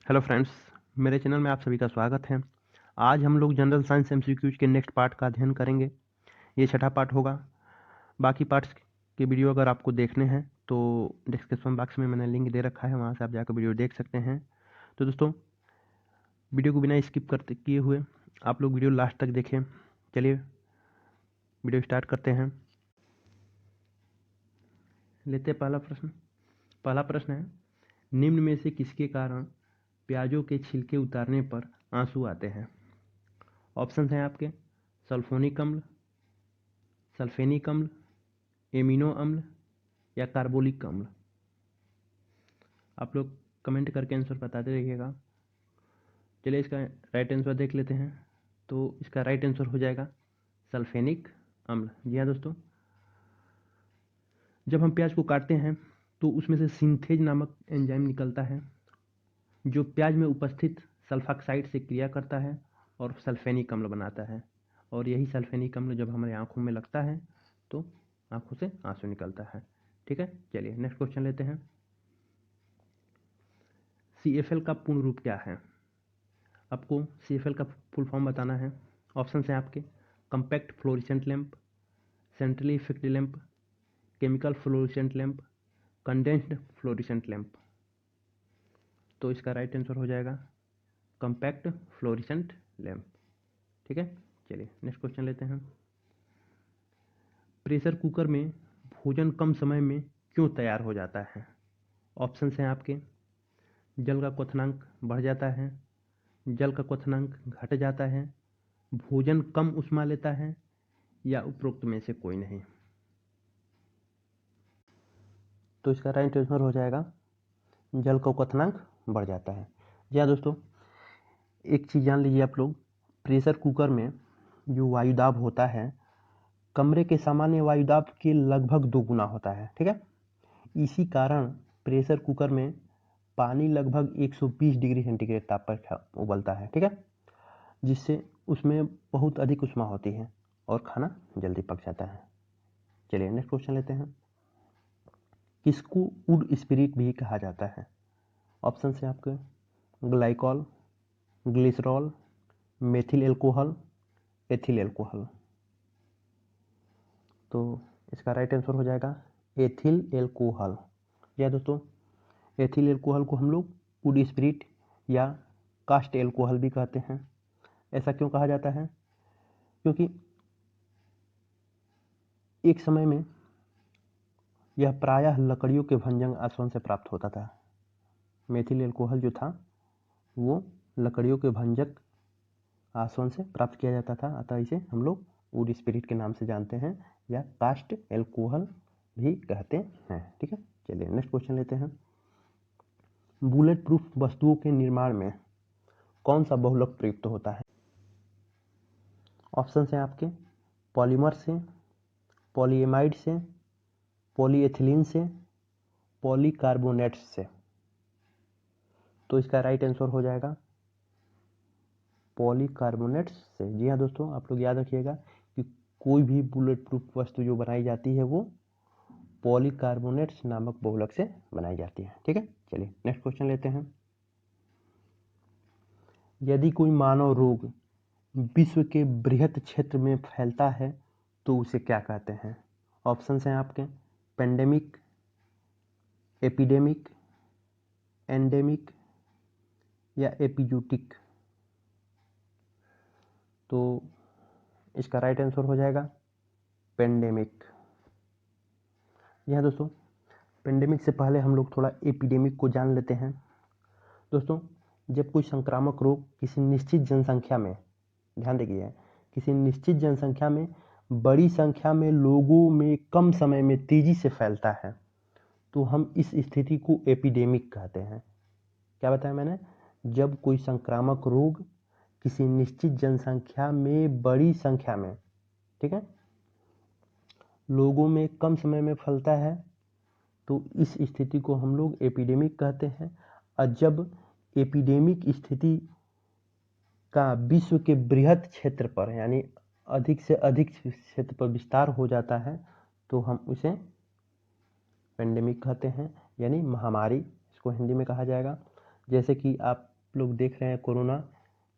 Hello friends, मेरे channel में आप सभी का स्वागत है। आज हम लोग जनरल साइंस एमसीक्यूज के नेक्स्ट पार्ट का अध्ययन करेंगे। ये छठा पार्ट होगा। बाकी पार्ट्स के वीडियो अगर आपको देखने हैं तो डिस्क्रिप्शन बॉक्स में मैंने लिंक दे रखा है, वहाँ से आप जाकर वीडियो देख सकते हैं। तो दोस्तों, वीडियो को बिना स्किप करते किए हुए आप लोग वीडियो लास्ट तक देखें। चलिए वीडियो स्टार्ट करते हैं। लेते हैं पहला प्रश्न। पहला प्रश्न है, निम्न में से किसके कारण प्याजों के छिलके उतारने पर आंसू आते हैं? ऑप्शन हैं आपके सल्फोनिक अम्ल, सल्फेनिक अम्ल, एमिनो अम्ल या कार्बोलिक अम्ल। आप लोग कमेंट करके आंसर बताते रहिएगा। चलिए इसका राइट आंसर देख लेते हैं। तो इसका राइट आंसर हो जाएगा सल्फेनिक अम्ल। जी हाँ दोस्तों, जब हम प्याज को काटते हैं तो उसमें से सिंथेज नामक एंजाइम निकलता है जो प्याज में उपस्थित सल्फाक्साइड से क्रिया करता है और सल्फेनिक अम्ल बनाता है। और यही सल्फेनिक अम्ल जब हमारे आँखों में लगता है तो आँखों से आंसू निकलता है। ठीक है, चलिए नेक्स्ट क्वेश्चन लेते हैं। CFL का पूर्ण रूप क्या है? आपको CFL का फुल फॉर्म बताना है। ऑप्शन हैं आपके compact fluorescent lamp, centrally fixed lamp, chemical fluorescent lamp, condensed fluorescent lamp. तो इसका राइट आंसर हो जाएगा कम्पैक्ट फ्लोरेसेंट लैंप। ठीक है, चलिए नेक्स्ट क्वेश्चन लेते हैं। प्रेशर कुकर में भोजन कम समय में क्यों तैयार हो जाता है? ऑप्शन हैं आपके जल का क्वथनांक बढ़ जाता है, जल का क्वथनांक घट जाता है, भोजन कम ऊष्मा लेता है या उपरोक्त में से कोई नहीं। तो इसका राइट आंसर हो जाएगा जल का क्वथनांक बढ़ जाता है। जी हाँ दोस्तों, एक चीज़ जान लीजिए आप लोग, प्रेशर कुकर में जो वायुदाब होता है कमरे के सामान्य वायुदाब के लगभग 2 गुना होता है। ठीक है, इसी कारण प्रेशर कुकर में पानी लगभग 120 डिग्री सेंटीग्रेड ताप पर उबलता है। ठीक है, जिससे उसमें बहुत अधिक ऊष्मा होती है और खाना जल्दी पक जाता है। चलिए नेक्स्ट क्वेश्चन लेते हैं। किसको वुड स्पिरिट भी कहा जाता है? ऑप्शन है आपके glycol, glycerol, methyl alcohol, ethyl alcohol. तो इसका राइट आंसर हो जाएगा एथिल एल्कोहल। या दोस्तों, एथिल एल्कोहल को हम लोग वुड स्पिरिट या कास्ट एल्कोहल भी कहते हैं। ऐसा क्यों कहा जाता है? क्योंकि एक समय में यह प्रायः लकड़ियों के भंजन आसवन से प्राप्त होता था। मेथिल एल्कोहल जो था वो लकड़ियों के भंजक आसवन से प्राप्त किया जाता था, अतः इसे हम लोग वुड स्पिरिट के नाम से जानते हैं या कास्ट एल्कोहल भी कहते हैं। ठीक है, चलिए नेक्स्ट क्वेश्चन लेते हैं। बुलेट प्रूफ वस्तुओं के निर्माण में कौन सा बहुलक प्रयुक्त होता है? ऑप्शन हैं आपके पॉलीमर से, पॉलीएमाइड से, पॉलीएथिलीन से, पॉलीकार्बोनेट्स से। तो इसका राइट आंसर हो जाएगा पॉलीकार्बोनेट्स से। जी हाँ दोस्तों, आप लोग याद रखिएगा कि कोई भी बुलेट प्रूफ वस्तु जो बनाई जाती है वो पॉलीकार्बोनेट्स नामक बहुलक से बनाई जाती है। ठीक है, चलिए नेक्स्ट क्वेश्चन लेते हैं। यदि कोई मानव रोग विश्व के बृहत क्षेत्र में फैलता है तो उसे क्या कहते हैं? ऑप्शन हैं आपके पेंडेमिक, एपिडेमिक, एंडेमिक या एपिजूटिक। तो इसका राइट आंसर हो जाएगा पेंडेमिक। यह दोस्तों, पेंडेमिक से पहले हम लोग थोड़ा एपिडेमिक को जान लेते हैं। दोस्तों, जब कोई संक्रामक रोग किसी निश्चित जनसंख्या में, ध्यान देखिए, किसी निश्चित जनसंख्या में बड़ी संख्या में लोगों में कम समय में तेजी से फैलता है तो हम इस स्थिति को एपिडेमिक कहते हैं। क्या बताया मैंने? जब कोई संक्रामक रोग किसी निश्चित जनसंख्या में बड़ी संख्या में, ठीक है, लोगों में कम समय में फैलता है तो इस स्थिति को हम लोग एपिडेमिक कहते हैं। और जब एपिडेमिक स्थिति का विश्व के बृहत क्षेत्र पर यानी अधिक से अधिक क्षेत्र पर विस्तार हो जाता है तो हम उसे पेंडेमिक कहते हैं, यानी महामारी इसको हिंदी में कहा जाएगा। जैसे कि आप लोग देख रहे हैं कोरोना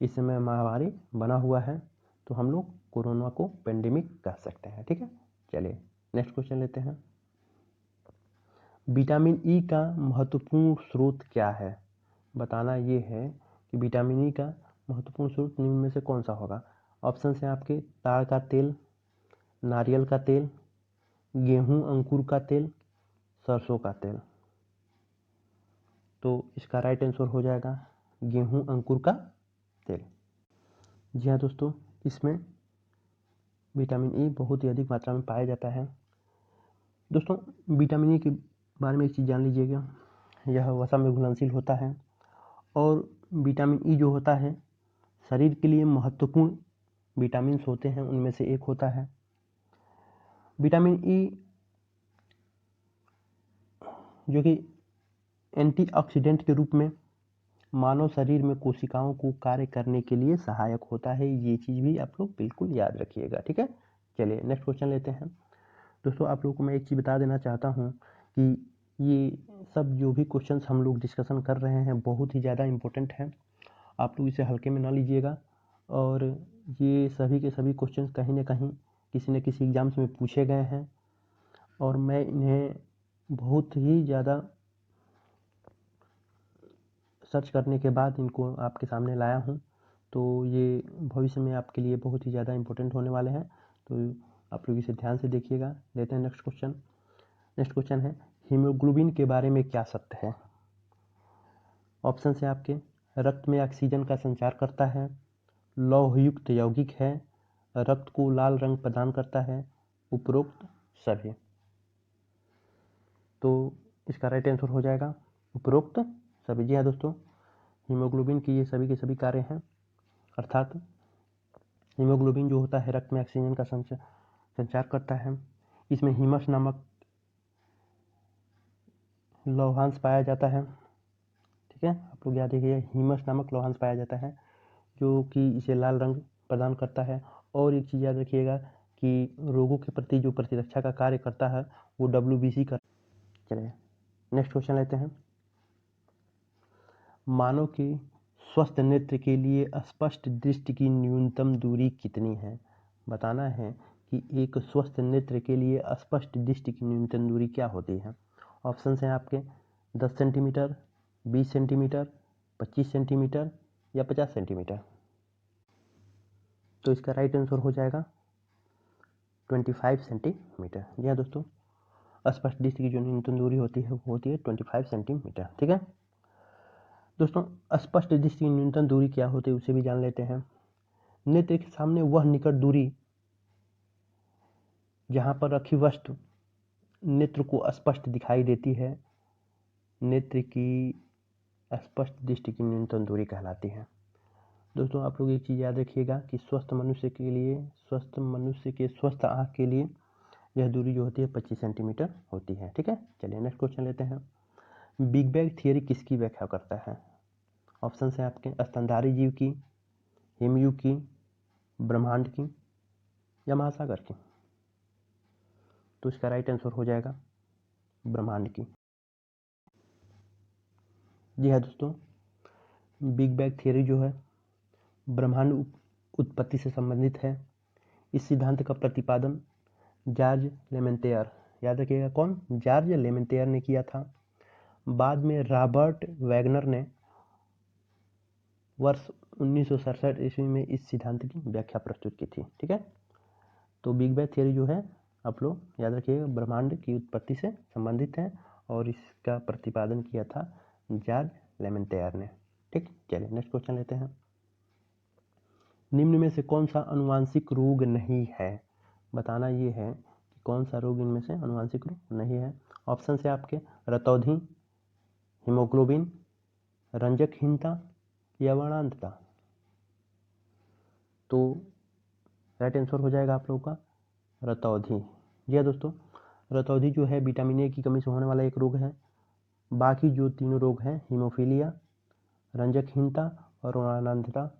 इस समय महामारी बना हुआ है, तो हम लोग कोरोना को पेंडेमिक कह सकते हैं। ठीक है, चलिए नेक्स्ट क्वेश्चन लेते हैं। विटामिन ई का महत्वपूर्ण स्रोत क्या है? बताना ये है कि विटामिन ई का महत्वपूर्ण स्रोत निम्न में से कौन सा होगा। ऑप्शन है आपके ताड़ का तेल, नारियल का तेल, गेहूं अंकुर का तेल, सरसों का तेल। तो इसका राइट आंसर हो जाएगा गेहूं अंकुर का तेल। जी हाँ दोस्तों, इसमें विटामिन ई बहुत ही अधिक मात्रा में पाया जाता है। दोस्तों, विटामिन ई के बारे में एक चीज़ जान लीजिएगा, यह वसा में घुलनशील होता है और विटामिन ई जो होता है शरीर के लिए महत्वपूर्ण विटामिन्स होते हैं, उनमें से एक होता है। विटामिन ई जो कि एंटीऑक्सीडेंट के रूप में मानव शरीर में कोशिकाओं को कार्य करने के लिए सहायक होता है। ये चीज़ भी आप लोग बिल्कुल याद रखिएगा। ठीक है, चलिए नेक्स्ट क्वेश्चन लेते हैं। दोस्तों, आप लोगों को मैं एक चीज़ बता देना चाहता हूँ कि ये सब जो भी क्वेश्चंस हम लोग डिस्कशन कर रहे हैं बहुत ही ज़्यादा इम्पोर्टेंट हैं। आप लोग इसे हल्के में ना लीजिएगा, और ये सभी के सभी क्वेश्चंस कहीं ना कहीं किसी न किसी एग्जाम्स में पूछे गए हैं, और मैं इन्हें बहुत ही ज़्यादा सर्च करने के बाद इनको आपके सामने लाया हूँ। तो ये भविष्य में आपके लिए बहुत ही ज़्यादा इम्पोर्टेंट होने वाले हैं, तो आप लोग इसे ध्यान से देखिएगा। लेते हैं नेक्स्ट क्वेश्चन। नेक्स्ट क्वेश्चन है, हीमोग्लोबिन के बारे में क्या सत्य है? ऑप्शन है आपके रक्त में ऑक्सीजन का संचार करता है, लौहयुक्त यौगिक है, रक्त को लाल रंग प्रदान करता है, उपरोक्त सभी। तो इसका राइट आंसर हो जाएगा उपरोक्त सभी। जी हाँ दोस्तों, हीमोग्लोबिन की ये सभी के सभी कार्य हैं, अर्थात हीमोग्लोबिन जो होता है रक्त में ऑक्सीजन का संचार करता है। इसमें हीमस नामक लौहांश पाया जाता है। ठीक है, आप लोग याद रखिए, हीमस नामक लौहांश पाया जाता है जो कि इसे लाल रंग प्रदान करता है। और एक चीज़ याद रखिएगा कि रोगों के प्रति जो प्रतिरक्षा का कार्य करता है वो WBC कर। चलिए नेक्स्ट क्वेश्चन लेते हैं। मानव के स्वस्थ नेत्र के लिए स्पष्ट दृष्टि की न्यूनतम दूरी कितनी है? बताना है कि एक स्वस्थ नेत्र के लिए स्पष्ट दृष्टि की न्यूनतम दूरी क्या होती है। ऑप्शन हैं आपके 10 सेंटीमीटर, 20 सेंटीमीटर, 25 सेंटीमीटर या 50 सेंटीमीटर। तो इसका राइट आंसर हो जाएगा 25 सेंटीमीटर। जी हाँ दोस्तों, स्पष्ट दृष्टि की जो न्यूनतम दूरी होती है वो होती है 25 सेंटीमीटर। ठीक है दोस्तों, स्पष्ट दृष्टि की न्यूनतम दूरी क्या होती है उसे भी जान लेते हैं। नेत्र के सामने वह निकट दूरी जहाँ पर रखी वस्तु नेत्र को स्पष्ट दिखाई देती है, नेत्र की स्पष्ट दृष्टि की न्यूनतम दूरी कहलाती है। दोस्तों, आप लोग एक चीज़ याद रखिएगा कि स्वस्थ मनुष्य के स्वस्थ आँख के लिए यह दूरी जो होती है 25 सेंटीमीटर होती है। ठीक है, चलिए नेक्स्ट क्वेश्चन लेते हैं। बिग बैंग थियरी किसकी व्याख्या करता है? ऑप्शन है आपके स्तनधारी जीव की, हिमयुग की, ब्रह्मांड की या महासागर की। तो इसका राइट आंसर हो जाएगा ब्रह्मांड की। जी हाँ दोस्तों, बिग बैंग थियरी जो है ब्रह्मांड उत्पत्ति से संबंधित है। इस सिद्धांत का प्रतिपादन जॉर्ज लेमेंतेयर, याद रखिएगा कौन, जॉर्ज लेमेंतेयर ने किया था। बाद में रॉबर्ट वैगनर ने वर्ष 1967 ईस्वी में इस सिद्धांत की व्याख्या प्रस्तुत की थी। ठीक है, तो बिग बैंग थियरी जो है आप लोग याद रखिएगा ब्रह्मांड की उत्पत्ति से संबंधित है और इसका प्रतिपादन किया था जॉर्ज लेमेंतेयर ने। ठीक, चलिए नेक्स्ट क्वेश्चन लेते हैं। निम्न में से कौन सा अनुवांशिक रोग नहीं है? बताना ये है कि कौन सा रोग इनमें से अनुवांशिक रोग नहीं है। ऑप्शन है आपके रतौंधी, हीमोग्लोबिन, रंजकहीनता या वर्णांधता। तो राइट आंसर हो जाएगा आप लोगों का रतौंधी। जी हाँ दोस्तों, रतौंधी जो है विटामिन ए की कमी से होने वाला एक रोग है। बाकी जो तीनों रोग हैं हीमोफीलिया, रंजकहीनता और वर्णांधता,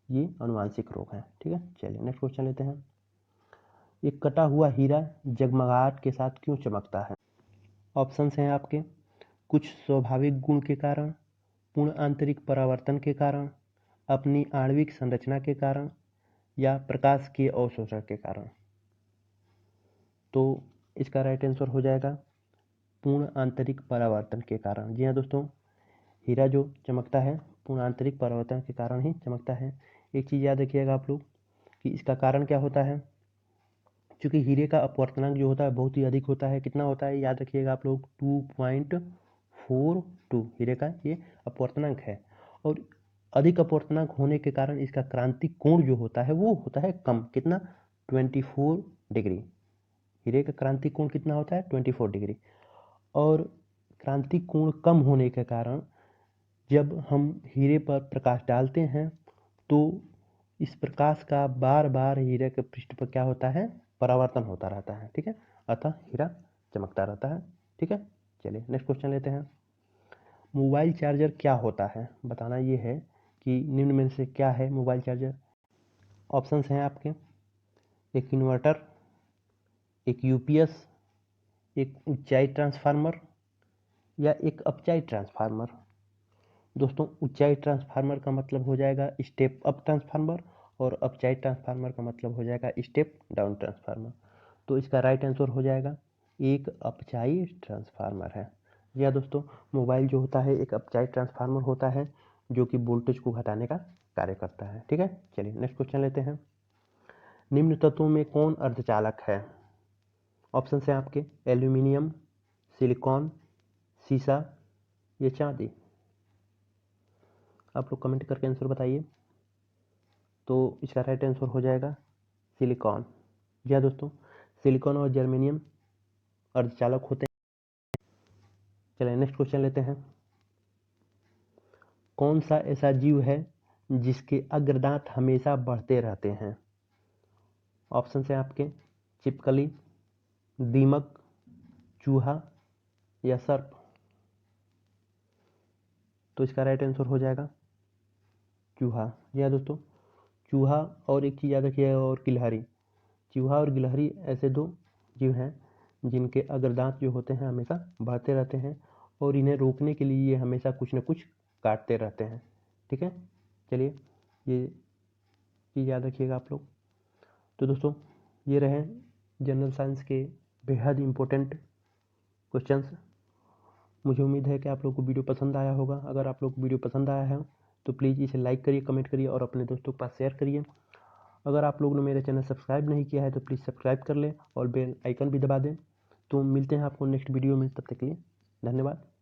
ये अनुवांशिक रोग हैं। ठीक है, चलिए नेक्स्ट क्वेश्चन लेते हैं। एक कटा हुआ हीरा जगमगाहट के साथ क्यों चमकता है? ऑप्शन हैं आपके कुछ स्वाभाविक गुण के कारण, पूर्ण आंतरिक परावर्तन के कारण, अपनी आणविक संरचना के कारण या प्रकाश के अवशोषण के कारण। तो इसका राइट आंसर हो जाएगा पूर्ण आंतरिक परावर्तन के कारण। जी हाँ दोस्तों, हीरा जो चमकता है पूर्ण आंतरिक परावर्तन के कारण ही चमकता है। एक चीज़ याद रखिएगा आप लोग कि इसका कारण क्या होता है। क्योंकि हीरे का अपवर्तनांक जो होता है बहुत ही अधिक होता है। कितना होता है याद रखिएगा आप लोग, 2.42 हीरे का ये अपवर्तनांक है। और अधिक अपवर्तनांक होने के कारण इसका क्रांतिक कोण जो होता है वो होता है कम। कितना, 24 डिग्री। हीरे का क्रांतिक कोण कितना होता है, 24 डिग्री। और क्रांतिक कोण कम होने के कारण जब हम हीरे पर प्रकाश डालते हैं तो इस प्रकाश का बार बार हीरे के पृष्ठ पर क्या होता है, परावर्तन होता रहता है। ठीक है, अतः हीरा चमकता रहता है। ठीक है, चलिए नेक्स्ट क्वेश्चन लेते हैं। मोबाइल चार्जर क्या होता है, बताना ये है कि निम्न में से क्या है मोबाइल चार्जर। ऑप्शंस हैं आपके, एक इन्वर्टर, एक यूपीएस, एक ऊंचाई ट्रांसफार्मर या एक अपचाई ट्रांसफार्मर। दोस्तों ऊंचाई ट्रांसफार्मर का मतलब हो जाएगा स्टेप अप ट्रांसफार्मर और अपचाई ट्रांसफार्मर का मतलब हो जाएगा स्टेप डाउन ट्रांसफार्मर। तो इसका राइट आंसर हो जाएगा एक अपचाई ट्रांसफार्मर है। या दोस्तों, मोबाइल जो होता है एक अपचाई ट्रांसफार्मर होता है जो कि वोल्टेज को घटाने का कार्य करता है। ठीक है, चलिए नेक्स्ट क्वेश्चन लेते हैं। निम्न तत्वों में कौन अर्धचालक है। ऑप्शन है आपके, एल्यूमिनियम, सिलिकॉन, सीसा या चांदी। आप लोग कमेंट करके आंसर बताइए। तो इसका राइट आंसर हो जाएगा सिलिकॉन। जी हाँ दोस्तों, सिलिकॉन और जर्मेनियम अर्धचालक होते हैं। चलिए नेक्स्ट क्वेश्चन लेते हैं। कौन सा ऐसा जीव है जिसके अग्रदांत हमेशा बढ़ते रहते हैं। ऑप्शन है आपके, छिपकली, दीमक, चूहा या सर्प। तो इसका राइट आंसर हो जाएगा चूहा। जी हाँ दोस्तों, चूहा और एक चीज़ याद रखिएगा, और गिलहरी। चूहा और गिलहरी ऐसे दो जीव हैं जिनके अग्रदांत जो होते हैं हमेशा बढ़ते रहते हैं और इन्हें रोकने के लिए ये हमेशा कुछ न कुछ काटते रहते हैं। ठीक है, चलिए ये चीज़ याद रखिएगा आप लोग। तो दोस्तों ये रहे जनरल साइंस के बेहद इम्पोर्टेंट क्वेश्चंस। मुझे उम्मीद है कि आप लोग को वीडियो पसंद आया होगा। अगर आप लोग को वीडियो पसंद आया है तो प्लीज़ इसे लाइक करिए, कमेंट करिए और अपने दोस्तों के पास शेयर करिए। अगर आप लोगों ने मेरे चैनल सब्सक्राइब नहीं किया है तो प्लीज़ सब्सक्राइब कर लें और बेल आइकन भी दबा दें। तो मिलते हैं आपको नेक्स्ट वीडियो में, तब तक के लिए धन्यवाद।